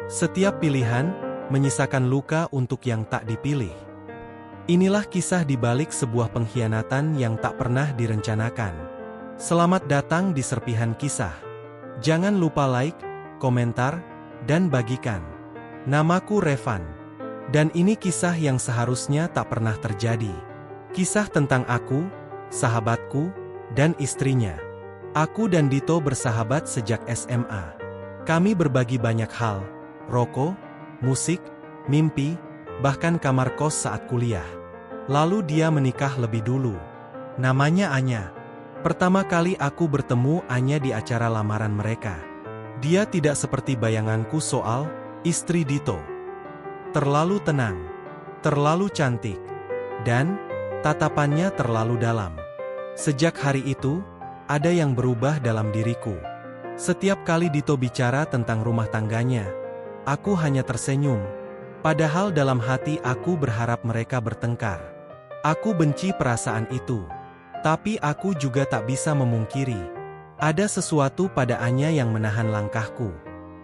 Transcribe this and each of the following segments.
Setiap pilihan menyisakan luka untuk yang tak dipilih. Inilah kisah di balik sebuah pengkhianatan yang tak pernah direncanakan. Selamat datang di Serpihan Kisah. Jangan lupa like, komentar, dan bagikan. Namaku Revan. Dan ini kisah yang seharusnya tak pernah terjadi. Kisah tentang aku, sahabatku, dan istrinya. Aku dan Dito bersahabat sejak SMA. Kami berbagi banyak hal, rokok, musik, mimpi, bahkan kamar kos saat kuliah. Lalu dia menikah lebih dulu. Namanya Anya. Pertama kali aku bertemu Anya di acara lamaran mereka. Dia tidak seperti bayanganku soal istri Dito. Terlalu tenang, terlalu cantik, dan tatapannya terlalu dalam. Sejak hari itu, ada yang berubah dalam diriku. Setiap kali Dito bicara tentang rumah tangganya, aku hanya tersenyum. Padahal dalam hati aku berharap mereka bertengkar. Aku benci perasaan itu. Tapi aku juga tak bisa memungkiri. Ada sesuatu pada Anya yang menahan langkahku.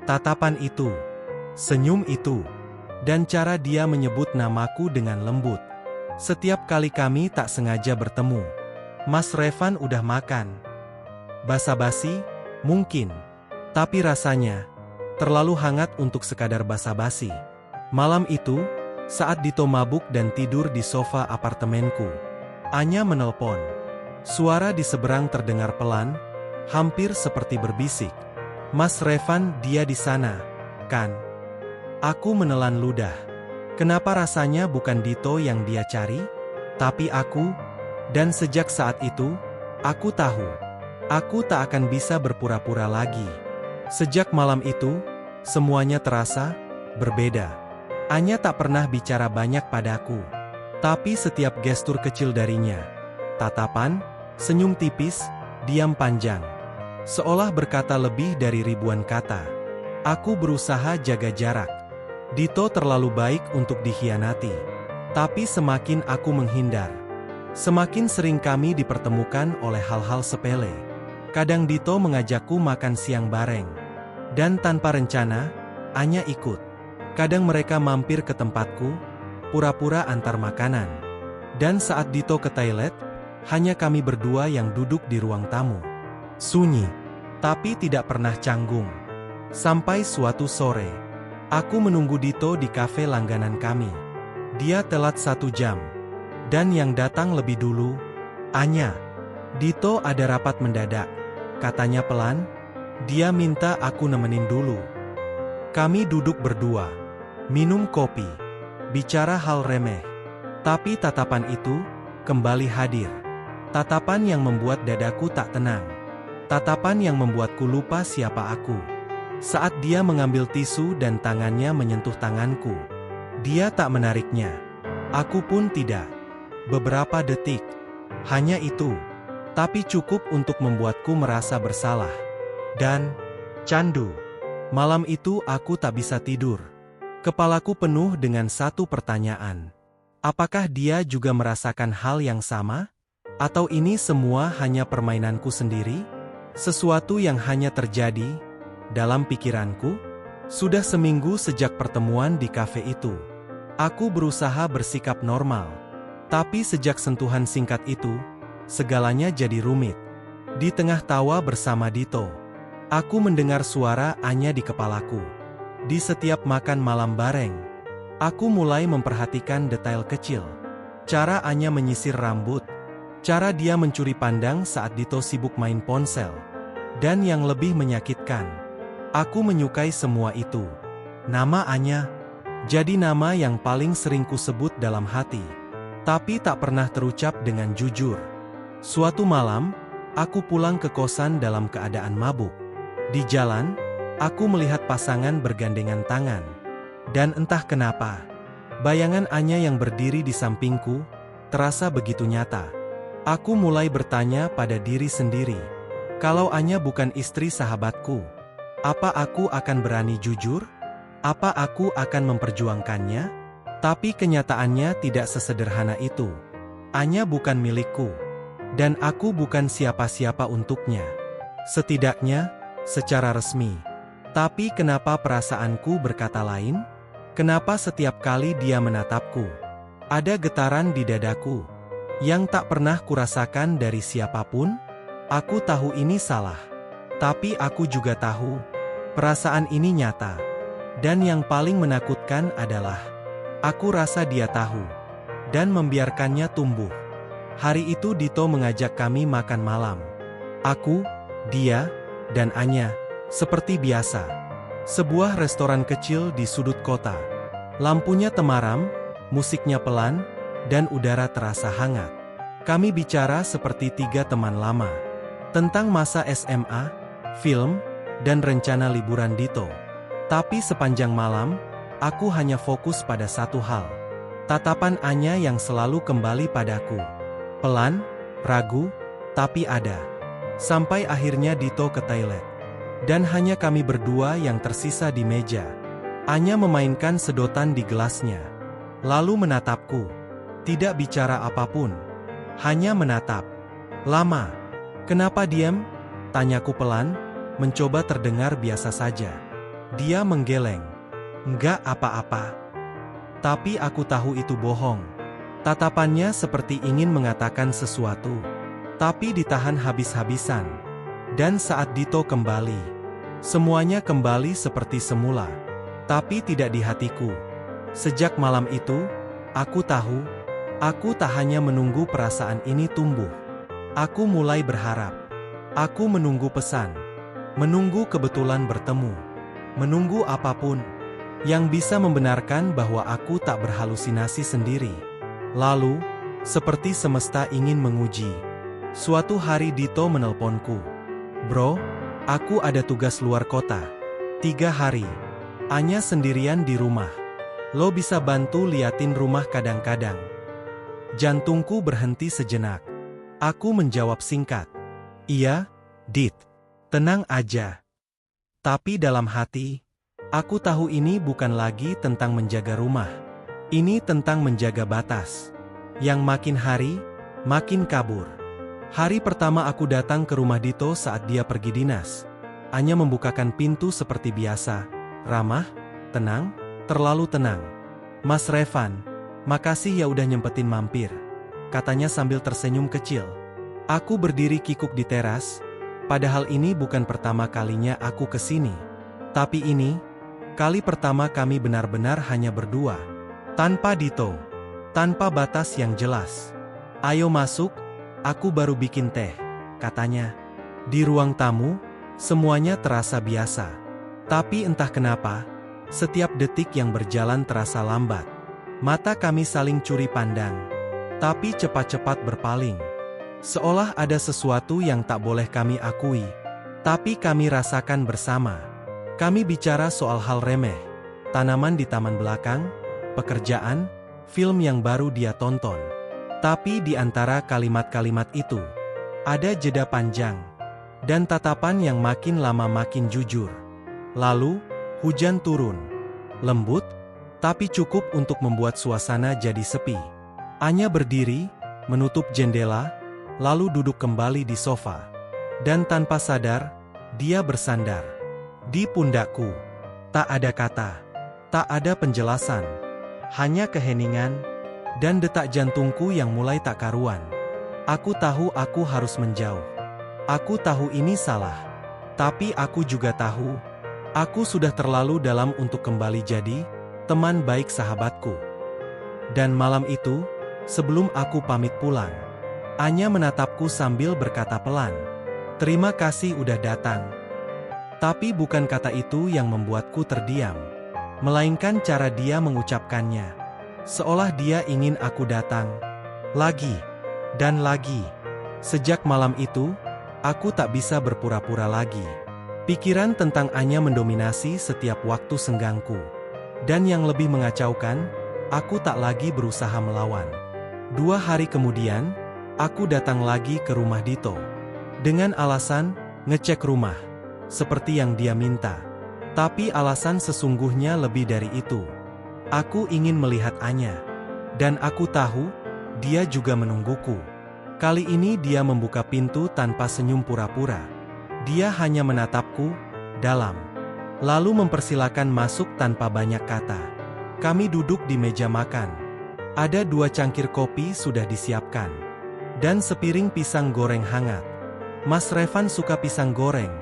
Tatapan itu, senyum itu, dan cara dia menyebut namaku dengan lembut. Setiap kali kami tak sengaja bertemu. Mas Revan udah makan? Basa-basi? Mungkin. Tapi rasanya terlalu hangat untuk sekadar basa-basi. Malam itu, saat Dito mabuk dan tidur di sofa apartemenku, Anya menelpon. Suara di seberang terdengar pelan, hampir seperti berbisik. Mas Revan, dia di sana, kan? Aku menelan ludah. Kenapa rasanya bukan Dito yang dia cari? Tapi aku, dan sejak saat itu, aku tahu. Aku tak akan bisa berpura-pura lagi. Sejak malam itu, semuanya terasa berbeda. Anya tak pernah bicara banyak padaku. Tapi setiap gestur kecil darinya, tatapan, senyum tipis, diam panjang, seolah berkata lebih dari ribuan kata. Aku berusaha jaga jarak. Dito terlalu baik untuk dikhianati. Tapi semakin aku menghindar, semakin sering kami dipertemukan oleh hal-hal sepele. Kadang Dito mengajakku makan siang bareng. Dan tanpa rencana, Anya ikut. Kadang mereka mampir ke tempatku, pura-pura antar makanan. Dan saat Dito ke toilet, hanya kami berdua yang duduk di ruang tamu. Sunyi, tapi tidak pernah canggung. Sampai suatu sore, aku menunggu Dito di kafe langganan kami. Dia telat 1 jam. Dan yang datang lebih dulu, Anya. Dito ada rapat mendadak, katanya pelan. Dia minta aku nemenin dulu. Kami duduk berdua, minum kopi, bicara hal remeh. Tapi tatapan itu kembali hadir. Tatapan yang membuat dadaku tak tenang. Tatapan yang membuatku lupa siapa aku. Saat dia mengambil tisu dan tangannya menyentuh tanganku, dia tak menariknya. Aku pun tidak. Beberapa detik, hanya itu. Tapi cukup untuk membuatku merasa bersalah. Dan candu. Malam itu aku tak bisa tidur. Kepalaku penuh dengan satu pertanyaan. Apakah dia juga merasakan hal yang sama? Atau ini semua hanya permainanku sendiri? Sesuatu yang hanya terjadi dalam pikiranku? Sudah seminggu sejak pertemuan di kafe itu. Aku berusaha bersikap normal. Tapi sejak sentuhan singkat itu, segalanya jadi rumit. Di tengah tawa bersama Dito, aku mendengar suara Anya di kepalaku. Di setiap makan malam bareng, aku mulai memperhatikan detail kecil. Cara Anya menyisir rambut, cara dia mencuri pandang saat Dito sibuk main ponsel. Dan yang lebih menyakitkan, aku menyukai semua itu. Nama Anya jadi nama yang paling sering kusebut dalam hati, tapi tak pernah terucap dengan jujur. Suatu malam, aku pulang ke kosan dalam keadaan mabuk. Di jalan, aku melihat pasangan bergandengan tangan. Dan entah kenapa, bayangan Anya yang berdiri di sampingku terasa begitu nyata. Aku mulai bertanya pada diri sendiri, kalau Anya bukan istri sahabatku, apa aku akan berani jujur? Apa aku akan memperjuangkannya? Tapi kenyataannya tidak sesederhana itu. Anya bukan milikku. Dan aku bukan siapa-siapa untuknya. Setidaknya, secara resmi. Tapi kenapa perasaanku berkata lain? Kenapa setiap kali dia menatapku, ada getaran di dadaku yang tak pernah kurasakan dari siapapun? Aku tahu ini salah. Tapi aku juga tahu perasaan ini nyata. Dan yang paling menakutkan adalah aku rasa dia tahu dan membiarkannya tumbuh. Hari itu Dito mengajak kami makan malam. Aku, dia, dan Anya, seperti biasa. Sebuah restoran kecil di sudut kota. Lampunya temaram, musiknya pelan, dan udara terasa hangat. Kami bicara seperti tiga teman lama. Tentang masa SMA, film, dan rencana liburan Dito. Tapi sepanjang malam, aku hanya fokus pada satu hal. Tatapan Anya yang selalu kembali padaku. Pelan, ragu, tapi ada. Sampai akhirnya Dito ke toilet. Dan hanya kami berdua yang tersisa di meja. Anya memainkan sedotan di gelasnya. Lalu menatapku. Tidak bicara apapun. Hanya menatap. Lama. Kenapa diam? Tanyaku pelan, mencoba terdengar biasa saja. Dia menggeleng. Enggak apa-apa. Tapi aku tahu itu bohong. Tatapannya seperti ingin mengatakan sesuatu. Tapi ditahan habis-habisan. Dan saat Dito kembali, semuanya kembali seperti semula. Tapi tidak di hatiku. Sejak malam itu, aku tahu, aku tak hanya menunggu perasaan ini tumbuh. Aku mulai berharap. Aku menunggu pesan. Menunggu kebetulan bertemu. Menunggu apapun yang bisa membenarkan bahwa aku tak berhalusinasi sendiri. Lalu, seperti semesta ingin menguji, suatu hari Dito menelponku. Bro, aku ada tugas luar kota. 3 hari. Anya sendirian di rumah. Lo bisa bantu liatin rumah kadang-kadang. Jantungku berhenti sejenak. Aku menjawab singkat. Iya, Dit. Tenang aja. Tapi dalam hati, aku tahu ini bukan lagi tentang menjaga rumah. Ini tentang menjaga batas. Yang makin hari, makin kabur. Hari pertama aku datang ke rumah Dito saat dia pergi dinas. Anya membukakan pintu seperti biasa. Ramah, tenang, terlalu tenang. Mas Revan, makasih ya udah nyempetin mampir. Katanya sambil tersenyum kecil. Aku berdiri kikuk di teras. Padahal ini bukan pertama kalinya aku kesini. Tapi ini, kali pertama kami benar-benar hanya berdua. Tanpa Dito. Tanpa batas yang jelas. Ayo masuk, aku baru bikin teh, katanya. Di ruang tamu, semuanya terasa biasa. Tapi entah kenapa, setiap detik yang berjalan terasa lambat. Mata kami saling curi pandang. Tapi cepat-cepat berpaling. Seolah ada sesuatu yang tak boleh kami akui. Tapi kami rasakan bersama. Kami bicara soal hal remeh. Tanaman di taman belakang, pekerjaan, film yang baru dia tonton. Tapi di antara kalimat-kalimat itu, ada jeda panjang. Dan tatapan yang makin lama makin jujur. Lalu, hujan turun. Lembut, tapi cukup untuk membuat suasana jadi sepi. Anya berdiri, menutup jendela, lalu duduk kembali di sofa. Dan tanpa sadar, dia bersandar di pundakku. Tak ada kata, tak ada penjelasan. Hanya keheningan, dan detak jantungku yang mulai tak karuan. Aku tahu aku harus menjauh. Aku tahu ini salah. Tapi aku juga tahu, aku sudah terlalu dalam untuk kembali jadi teman baik sahabatku. Dan malam itu, sebelum aku pamit pulang, Anya menatapku sambil berkata pelan, "Terima kasih udah datang." Tapi bukan kata itu yang membuatku terdiam, melainkan cara dia mengucapkannya. Seolah dia ingin aku datang lagi dan lagi. Sejak malam itu, aku tak bisa berpura-pura lagi. Pikiran tentang Anya mendominasi setiap waktu senggangku. Dan yang lebih mengacaukan, aku tak lagi berusaha melawan. 2 hari kemudian, aku datang lagi ke rumah Dito. Dengan alasan, ngecek rumah. Seperti yang dia minta. Tapi alasan sesungguhnya lebih dari itu. Aku ingin melihat Anya. Dan aku tahu, dia juga menungguku. Kali ini dia membuka pintu tanpa senyum pura-pura. Dia hanya menatapku, dalam. lalu mempersilakan masuk tanpa banyak kata. Kami duduk di meja makan. Ada 2 cangkir kopi sudah disiapkan. Dan sepiring pisang goreng hangat. Mas Revan suka pisang goreng,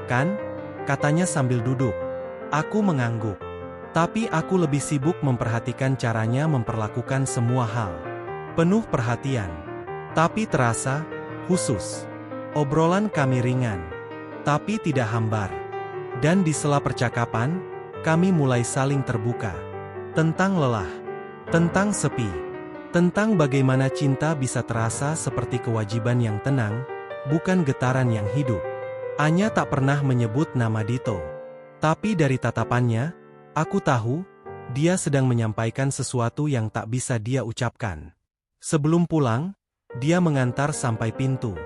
kan? Katanya sambil duduk. Aku mengangguk. Tapi aku lebih sibuk memperhatikan caranya memperlakukan semua hal. Penuh perhatian. Tapi terasa khusus. Obrolan kami ringan, tapi tidak hambar. Dan di sela percakapan, kami mulai saling terbuka. Tentang lelah, tentang sepi, tentang bagaimana cinta bisa terasa seperti kewajiban yang tenang, bukan getaran yang hidup. Anya tak pernah menyebut nama Dito. Tapi dari tatapannya, aku tahu, dia sedang menyampaikan sesuatu yang tak bisa dia ucapkan. Sebelum pulang, dia mengantar sampai pintu.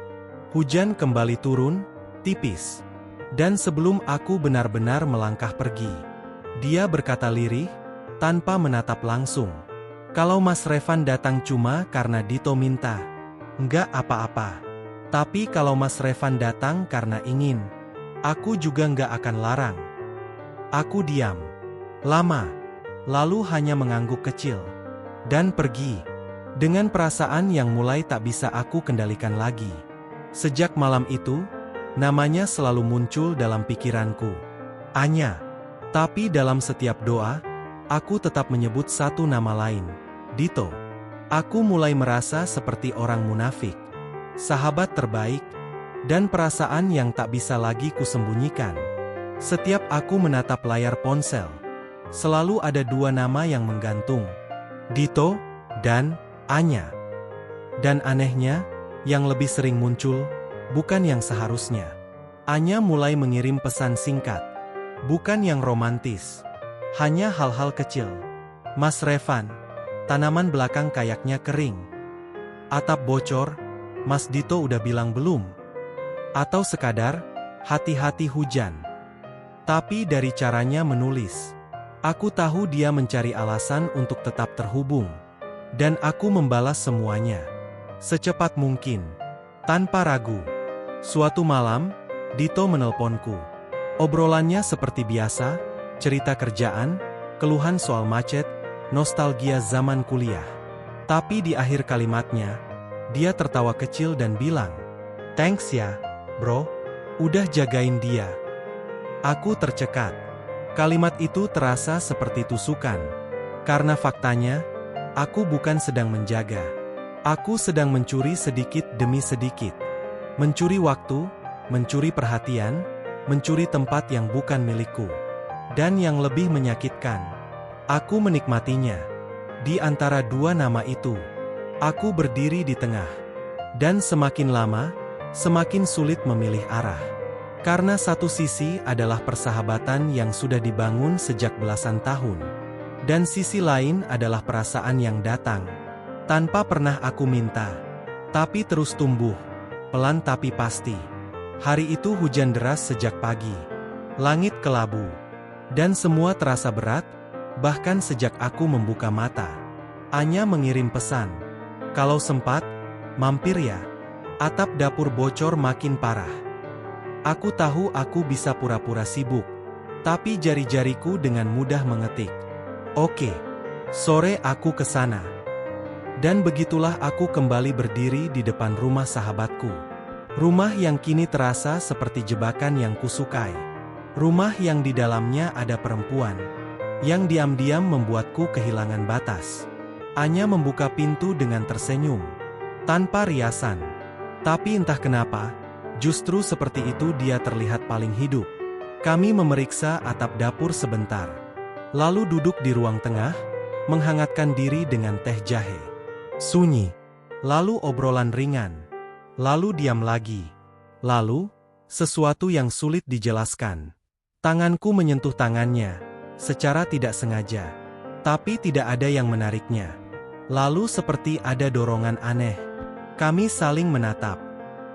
Hujan kembali turun, tipis. Dan sebelum aku benar-benar melangkah pergi, dia berkata lirih, tanpa menatap langsung. Kalau Mas Revan datang cuma karena Dito minta, enggak apa-apa. Tapi kalau Mas Revan datang karena ingin, aku juga enggak akan larang. Aku diam. Lama. Lalu hanya mengangguk kecil. Dan pergi. Dengan perasaan yang mulai tak bisa aku kendalikan lagi. Sejak malam itu, namanya selalu muncul dalam pikiranku. Anya. Tapi dalam setiap doa, aku tetap menyebut satu nama lain. Dito. Aku mulai merasa seperti orang munafik. Sahabat terbaik. Dan perasaan yang tak bisa lagi kusembunyikan. Setiap aku menatap layar ponsel, selalu ada 2 nama yang menggantung. Dito dan Anya. Dan anehnya, yang lebih sering muncul, bukan yang seharusnya. Anya mulai mengirim pesan singkat. Bukan yang romantis. Hanya hal-hal kecil. Mas Revan, tanaman belakang kayaknya kering. Atap bocor, Mas Dito udah bilang belum? Atau sekadar, hati-hati hujan. Tapi dari caranya menulis, aku tahu dia mencari alasan untuk tetap terhubung. Dan aku membalas semuanya. Secepat mungkin. Tanpa ragu. Suatu malam, Dito menelponku. Obrolannya seperti biasa, cerita kerjaan, keluhan soal macet, nostalgia zaman kuliah. Tapi di akhir kalimatnya, dia tertawa kecil dan bilang, "Thanks ya, bro, udah jagain dia." Aku tercekat. Kalimat itu terasa seperti tusukan. Karena faktanya, aku bukan sedang menjaga. Aku sedang mencuri sedikit demi sedikit. Mencuri waktu, mencuri perhatian, mencuri tempat yang bukan milikku. Dan yang lebih menyakitkan, aku menikmatinya. Di antara 2 nama itu, aku berdiri di tengah. Dan semakin lama, semakin sulit memilih arah. Karena satu sisi adalah persahabatan yang sudah dibangun sejak belasan tahun. Dan sisi lain adalah perasaan yang datang tanpa pernah aku minta, tapi terus tumbuh, pelan tapi pasti. Hari itu hujan deras sejak pagi. Langit kelabu. Dan semua terasa berat, bahkan sejak aku membuka mata. Anya mengirim pesan. Kalau sempat, mampir ya. Atap dapur bocor makin parah. Aku tahu aku bisa pura-pura sibuk, tapi jari-jariku dengan mudah mengetik. Oke, sore aku ke sana. Dan begitulah aku kembali berdiri di depan rumah sahabatku. Rumah yang kini terasa seperti jebakan yang kusukai. Rumah yang di dalamnya ada perempuan, yang diam-diam membuatku kehilangan batas. Anya membuka pintu dengan tersenyum, tanpa riasan. Tapi entah kenapa, justru seperti itu dia terlihat paling hidup. Kami memeriksa atap dapur sebentar. Lalu duduk di ruang tengah, menghangatkan diri dengan teh jahe. Sunyi. Lalu obrolan ringan. Lalu diam lagi. Lalu, sesuatu yang sulit dijelaskan. Tanganku menyentuh tangannya, secara tidak sengaja. Tapi tidak ada yang menariknya. Lalu seperti ada dorongan aneh. Kami saling menatap.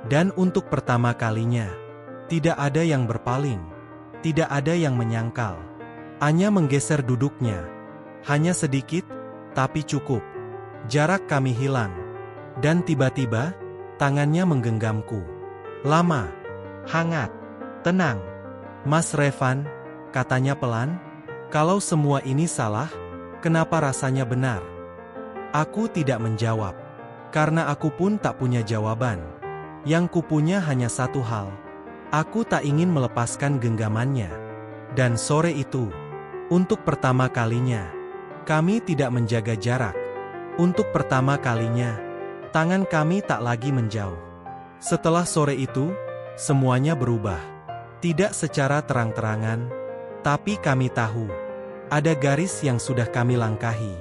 Dan untuk pertama kalinya, tidak ada yang berpaling. Tidak ada yang menyangkal. Anya menggeser duduknya. Hanya sedikit, tapi cukup. Jarak kami hilang. Dan tiba-tiba, tangannya menggenggamku. Lama. Hangat. Tenang. Mas Revan, katanya pelan. Kalau semua ini salah, kenapa rasanya benar? Aku tidak menjawab. Karena aku pun tak punya jawaban. Yang kupunya hanya satu hal. Aku tak ingin melepaskan genggamannya. Dan sore itu, untuk pertama kalinya, kami tidak menjaga jarak. Untuk pertama kalinya, tangan kami tak lagi menjauh. Setelah sore itu, semuanya berubah. Tidak secara terang-terangan, tapi kami tahu, ada garis yang sudah kami langkahi.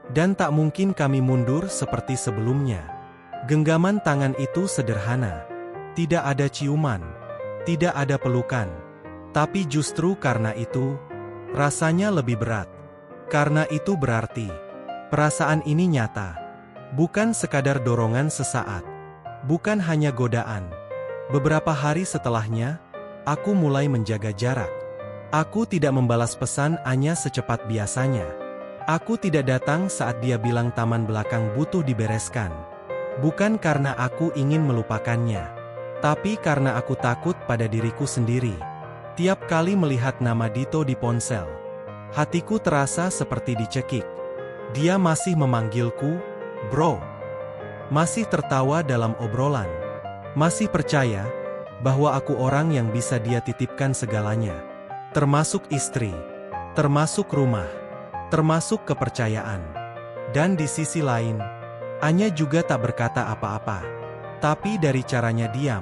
Dan tak mungkin kami mundur seperti sebelumnya. Genggaman tangan itu sederhana. Tidak ada ciuman. Tidak ada pelukan. Tapi justru karena itu, rasanya lebih berat. Karena itu berarti, perasaan ini nyata. Bukan sekadar dorongan sesaat. Bukan hanya godaan. Beberapa hari setelahnya, aku mulai menjaga jarak. Aku tidak membalas pesan Anya secepat biasanya. Aku tidak datang saat dia bilang taman belakang butuh dibereskan. Bukan karena aku ingin melupakannya, tapi karena aku takut pada diriku sendiri. Tiap kali melihat nama Dito di ponsel, hatiku terasa seperti dicekik. Dia masih memanggilku, bro. Masih tertawa dalam obrolan. Masih percaya bahwa aku orang yang bisa dia titipkan segalanya. Termasuk istri, termasuk rumah, termasuk kepercayaan. Dan di sisi lain, Anya juga tak berkata apa-apa. Tapi dari caranya diam,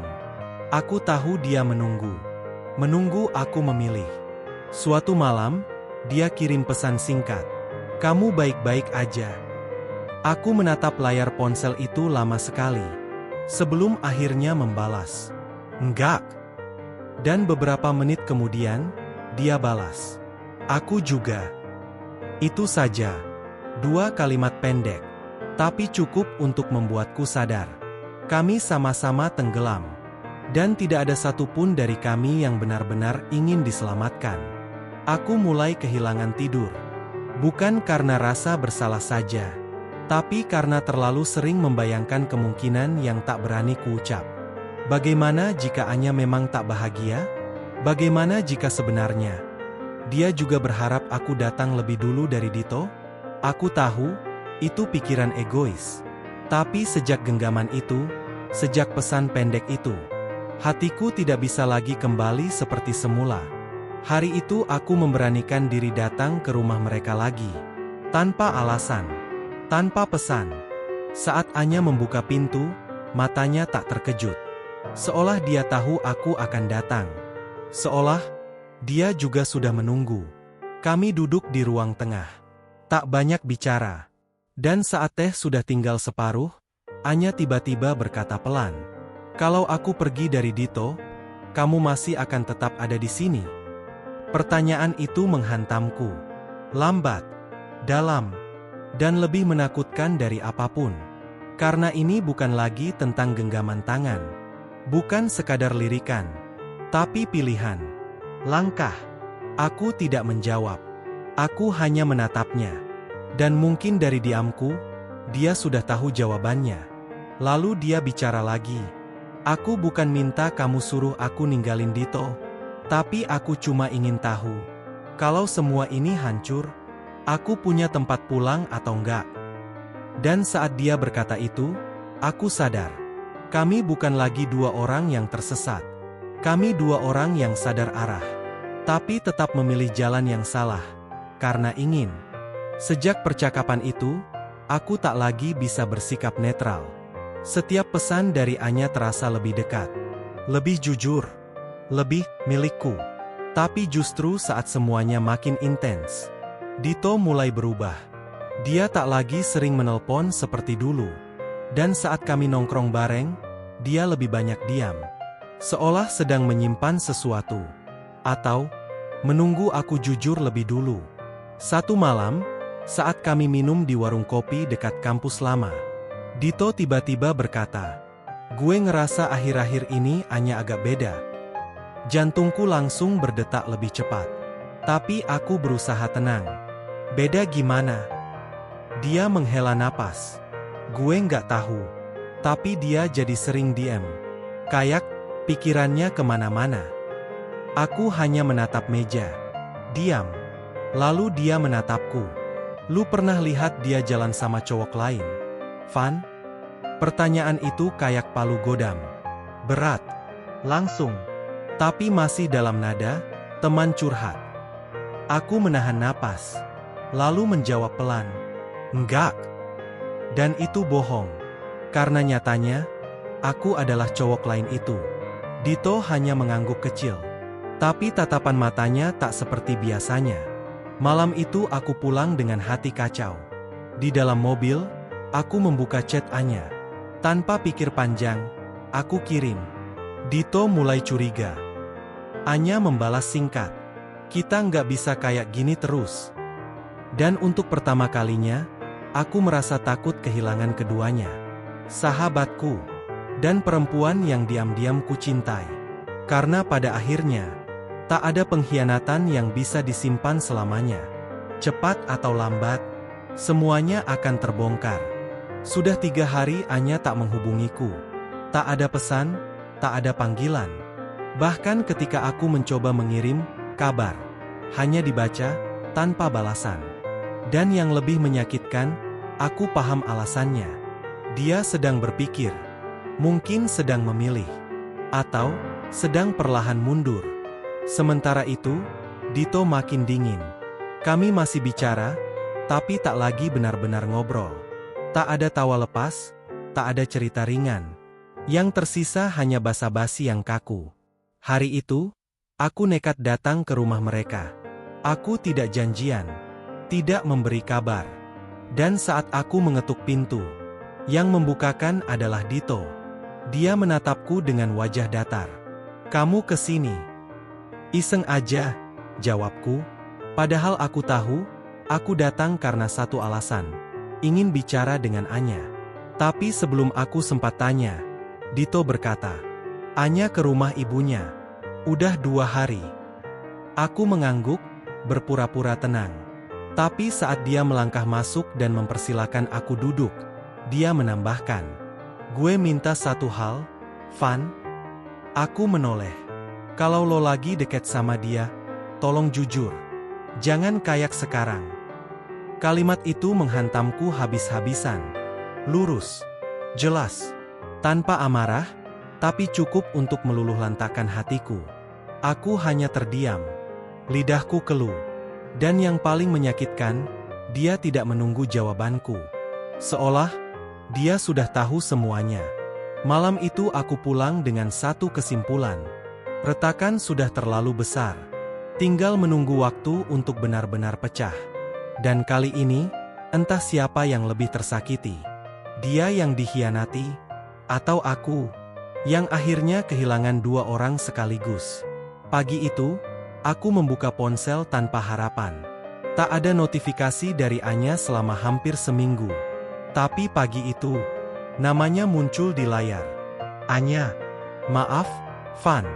aku tahu dia menunggu. Menunggu aku memilih. Suatu malam, dia kirim pesan singkat. Kamu baik-baik aja? Aku menatap layar ponsel itu lama sekali. Sebelum akhirnya membalas. Enggak. Dan beberapa menit kemudian, dia balas. Aku juga. Itu saja. 2 kalimat pendek. Tapi cukup untuk membuatku sadar. Kami sama-sama tenggelam. Dan tidak ada satupun dari kami yang benar-benar ingin diselamatkan. Aku mulai kehilangan tidur. Bukan karena rasa bersalah saja. Tapi karena terlalu sering membayangkan kemungkinan yang tak berani kuucap. Bagaimana jika Anya memang tak bahagia? Bagaimana jika sebenarnya dia juga berharap aku datang lebih dulu dari Dito? Aku tahu, itu pikiran egois. Tapi sejak genggaman itu, sejak pesan pendek itu, hatiku tidak bisa lagi kembali seperti semula. Hari itu aku memberanikan diri datang ke rumah mereka lagi. Tanpa alasan, tanpa pesan. Saat Anya membuka pintu, matanya tak terkejut. Seolah dia tahu aku akan datang. Seolah dia juga sudah menunggu. Kami duduk di ruang tengah. Tak banyak bicara. Dan saat teh sudah tinggal separuh, Anya tiba-tiba berkata pelan. Kalau aku pergi dari Dito, kamu masih akan tetap ada di sini? Pertanyaan itu menghantamku. Lambat, dalam, dan lebih menakutkan dari apapun. Karena ini bukan lagi tentang genggaman tangan. Bukan sekadar lirikan. Tapi pilihan. Langkah. Aku tidak menjawab. Aku hanya menatapnya. Dan mungkin dari diamku, dia sudah tahu jawabannya. Lalu dia bicara lagi. Aku bukan minta kamu suruh aku ninggalin Dito. Tapi aku cuma ingin tahu. Kalau semua ini hancur, aku punya tempat pulang atau enggak? Dan saat dia berkata itu, aku sadar. Kami bukan lagi 2 orang yang tersesat. Kami 2 orang yang sadar arah. Tapi tetap memilih jalan yang salah. Karena ingin. Sejak percakapan itu, aku tak lagi bisa bersikap netral. Setiap pesan dari Anya terasa lebih dekat. Lebih jujur. Lebih milikku. Tapi justru saat semuanya makin intens, Dito mulai berubah. Dia tak lagi sering menelpon seperti dulu. Dan saat kami nongkrong bareng, dia lebih banyak diam. Seolah sedang menyimpan sesuatu. Atau menunggu aku jujur lebih dulu. Satu malam, saat kami minum di warung kopi dekat kampus lama, Dito tiba-tiba berkata, gue ngerasa akhir-akhir ini Anya agak beda. Jantungku langsung berdetak lebih cepat. Tapi aku berusaha tenang. Beda gimana? Dia menghela napas. Gue nggak tahu. Tapi dia jadi sering diam. Kayak pikirannya kemana-mana. Aku hanya menatap meja. Diam. Lalu dia menatapku. Lu pernah lihat dia jalan sama cowok lain, Van? Pertanyaan itu kayak palu godam. Berat. Langsung. Tapi masih dalam nada, teman curhat. Aku menahan napas. Lalu menjawab pelan. Enggak. Dan itu bohong. Karena nyatanya, aku adalah cowok lain itu. Dito hanya mengangguk kecil. Tapi tatapan matanya tak seperti biasanya. Malam itu aku pulang dengan hati kacau. Di dalam mobil, aku membuka chat Anya. Tanpa pikir panjang, aku kirim. Dito mulai curiga. Anya membalas singkat. Kita nggak bisa kayak gini terus. Dan untuk pertama kalinya, aku merasa takut kehilangan keduanya. Sahabatku. Dan perempuan yang diam-diam ku cintai. Karena pada akhirnya, tak ada pengkhianatan yang bisa disimpan selamanya. Cepat atau lambat, semuanya akan terbongkar. Sudah 3 hari Anya tak menghubungiku. Tak ada pesan, tak ada panggilan. Bahkan ketika aku mencoba mengirim kabar, hanya dibaca, tanpa balasan. Dan yang lebih menyakitkan, aku paham alasannya. Dia sedang berpikir, mungkin sedang memilih, atau sedang perlahan mundur. Sementara itu, Dito makin dingin. Kami masih bicara, tapi tak lagi benar-benar ngobrol. Tak ada tawa lepas, tak ada cerita ringan. Yang tersisa hanya basa-basi yang kaku. Hari itu, aku nekat datang ke rumah mereka. Aku tidak janjian, tidak memberi kabar. Dan saat aku mengetuk pintu, yang membukakan adalah Dito. Dia menatapku dengan wajah datar. Kamu kesini? Iseng aja, jawabku. Padahal aku tahu, aku datang karena satu alasan. Ingin bicara dengan Anya. Tapi sebelum aku sempat tanya, Dito berkata, Anya ke rumah ibunya. Udah 2 hari. Aku mengangguk, berpura-pura tenang. Tapi saat dia melangkah masuk dan mempersilakan aku duduk, dia menambahkan, gue minta satu hal, Van. Aku menoleh. Kalau lo lagi deket sama dia, tolong jujur. Jangan kayak sekarang. Kalimat itu menghantamku habis-habisan. Lurus. Jelas. Tanpa amarah, tapi cukup untuk meluluhlantakkan hatiku. Aku hanya terdiam. Lidahku keluh. Dan yang paling menyakitkan, dia tidak menunggu jawabanku. Seolah, dia sudah tahu semuanya. Malam itu aku pulang dengan satu kesimpulan. Retakan sudah terlalu besar. Tinggal menunggu waktu untuk benar-benar pecah. Dan kali ini, entah siapa yang lebih tersakiti. Dia yang dikhianati, atau aku, yang akhirnya kehilangan 2 orang sekaligus. Pagi itu, aku membuka ponsel tanpa harapan. Tak ada notifikasi dari Anya selama hampir seminggu. Tapi pagi itu, namanya muncul di layar. Anya, maaf, Van.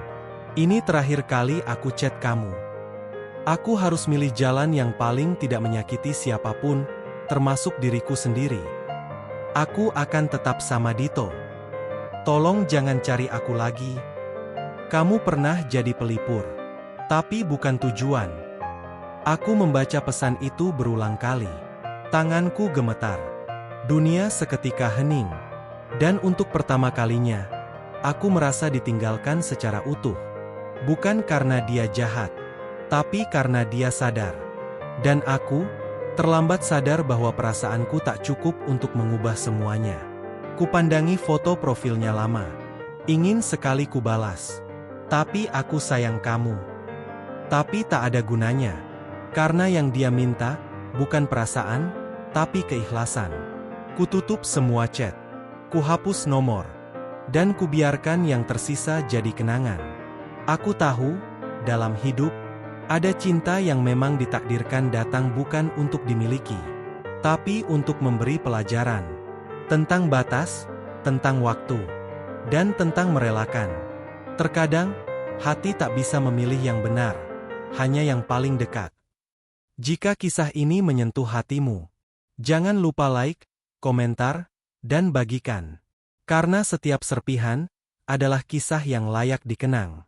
Ini terakhir kali aku chat kamu. Aku harus milih jalan yang paling tidak menyakiti siapapun, termasuk diriku sendiri. Aku akan tetap sama Dito. Tolong jangan cari aku lagi. Kamu pernah jadi pelipur. Tapi bukan tujuan. Aku membaca pesan itu berulang kali. Tanganku gemetar. Dunia seketika hening. Dan untuk pertama kalinya, aku merasa ditinggalkan secara utuh. Bukan karena dia jahat, tapi karena dia sadar. Dan aku, terlambat sadar bahwa perasaanku tak cukup untuk mengubah semuanya. Kupandangi foto profilnya lama. Ingin sekali kubalas. Tapi aku sayang kamu. Tapi tak ada gunanya. Karena yang dia minta, bukan perasaan, tapi keikhlasan. Kututup semua chat. Kuhapus nomor. Dan kubiarkan yang tersisa jadi kenangan. Aku tahu, dalam hidup, ada cinta yang memang ditakdirkan datang bukan untuk dimiliki, tapi untuk memberi pelajaran. Tentang batas, tentang waktu, dan tentang merelakan. Terkadang, hati tak bisa memilih yang benar, hanya yang paling dekat. Jika kisah ini menyentuh hatimu, jangan lupa like, komentar, dan bagikan. Karena setiap serpihan adalah kisah yang layak dikenang.